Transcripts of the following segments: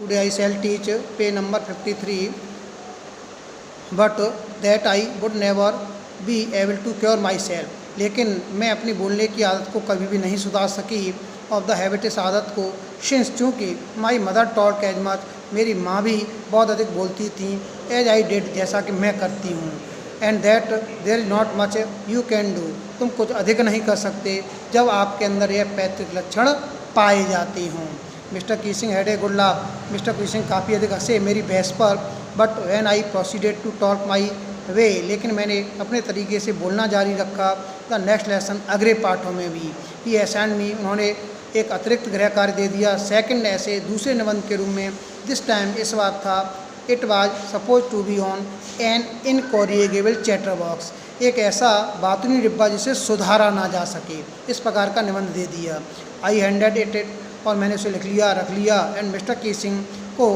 Today I shall teach page number 53, but that I would never be able to cure myself. लेकिन मैं अपनी बोलने की आदत को कभी भी नहीं सुधार सकी, ऑफ द हैबिट इस आदत को, सिंस चूँकि my mother talk as much, मेरी माँ भी बहुत अधिक बोलती थी, एज आई डिड जैसा कि मैं करती हूँ, and that there is not much you can do, तुम कुछ अधिक नहीं कर सकते जब आपके अंदर यह पैतृक लक्षण पाए जाते हों। Mister Keesing had a good laugh, mister Keesing काफ़ी अधिक हंसे मेरी बहस पर, but when I proceeded to talk my way, लेकिन मैंने अपने तरीके से बोलना जारी रखा। द नेक्स्ट लेसन अगले पाठों में भी ही असाइन मी, उन्होंने एक अतिरिक्त गृह कार्य दे दिया, सेकंड ऐसे दूसरे निबंध के रूप में। दिस टाइम इस बार था, it was suppose to be on an incorrigible chatterbox, एक ऐसा बातूनी डिब्बा जिसे सुधारा ना जा सके, इस प्रकार का निबंध दे दिया। आई हैंडेड इट, और मैंने उसे रख लिया। एंड मिस्टर कीसिंग को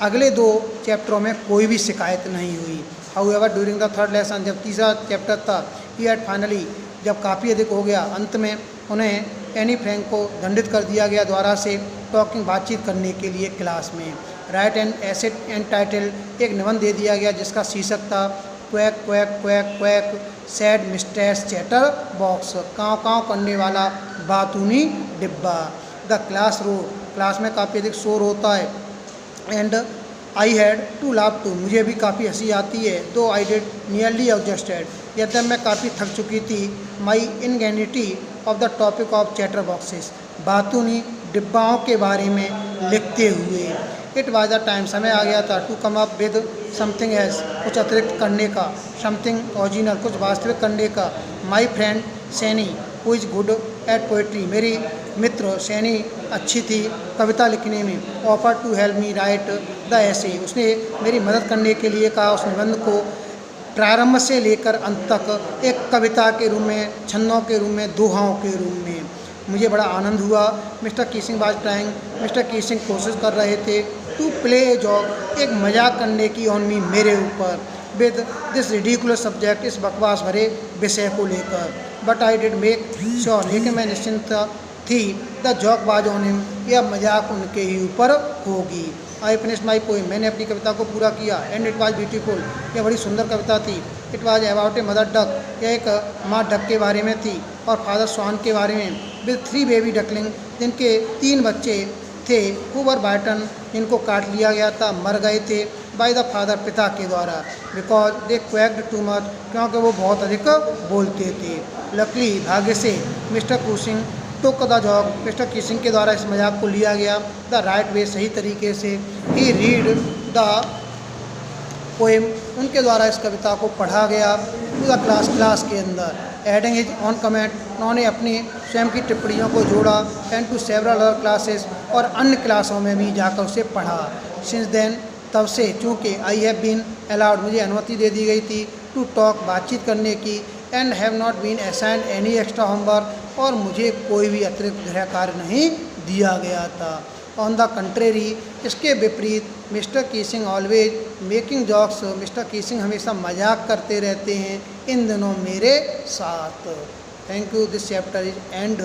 अगले 2 चैप्टरों में कोई भी शिकायत नहीं हुई। However during the third lesson, जब तीसरा चैप्टर था, ही हैड फाइनली, जब काफ़ी अधिक हो गया, अंत में उन्हें एनी फ्रैंक को दंडित कर दिया गया द्वारा से टॉकिंग बातचीत करने के लिए क्लास में। Write an essay entitled, एक निबंध दे दिया गया जिसका शीर्षक था quack quack quack quack said mistress chatterbox, काँव काँव करने वाला बातूनी डिब्बा। द क्लास रोड, क्लास में काफ़ी अधिक शोर होता है। And I had to laugh too, मुझे भी काफ़ी हंसी आती है। Though I did nearly exhausted, यद्यप मैं काफ़ी थक चुकी थी। My ingenuity of the topic of chatterboxes, बातूनी डिब्बाओं के बारे में लिखते हुए। इट वाज द टाइम, समय आ गया था, to come up with something else, कुछ अतिरिक्त करने का, समथिंग ओरिजिनल, कुछ वास्तविक करने का। My friend Saini who is good at poetry, मेरी मित्र सैनी अच्छी थी कविता लिखने में। Offer to help me write the essay, उसने मेरी मदद करने के लिए कहा उस निबंध को प्रारंभ से लेकर अंत तक एक कविता के रूप में, छंदों के रूप में, दोहाओं के रूप में। मुझे बड़ा आनंद हुआ। मिस्टर कीसिंग वाज ट्राइंग, मिस्टर कीसिंग कोशिश कर रहे थे टू प्ले ए जॉक, एक मजाक करने की ऑन मी, मेरे ऊपर, विद दिस रिडिकुलस सब्जेक्ट, इस बकवास भरे विषय को लेकर। But I did make sure, लेकिन मैं निश्चिंत थी, the joke was on him, यह मजाक उनके ही ऊपर होगी। आई फिनिश माई पोएम, मैंने अपनी कविता को पूरा किया। एंड इट वाज ब्यूटीफुल, यह बड़ी सुंदर कविता थी। It was about a mother duck, यह एक माँ डक के बारे में थी, और फादर स्वान के बारे में, विद 3 बेबी डकलिंग, जिनके 3 बच्चे थे, हु वर बाइटन, जिनको काट लिया गया था, मर गए थे, बाय द फादर, पिता के द्वारा, because they quacked too much, क्योंकि वो बहुत अधिक बोलते थे। लकली, भाग्य से, mister Keesing took the joke, mister Keesing के द्वारा इस मजाक को लिया गया, द राइट वे, सही तरीके से। ही रीड द पोएम, उनके द्वारा इस कविता को पढ़ा गया टू द क्लास के अंदर। एडिंग हिज ऑन कमेंट, उन्होंने अपनी स्वयं की टिप्पणियों को जोड़ा। And to several other classes, और अन्य क्लासों में भी जाकर उसे पढ़ा। सिंस देन, तब से, चूँकि आई हैव बीन अलाउड, मुझे अनुमति दे दी गई थी, टू टॉक, बातचीत करने की, and have not been assigned any extra homework, और मुझे कोई भी अतिरिक्त गृह कार्य नहीं दिया गया था। ऑन द कंट्रेरी, इसके विपरीत, mister Keesing always making jokes, mister Keesing हमेशा मजाक करते रहते हैं इन दिनों मेरे साथ। Thank you, this chapter is and.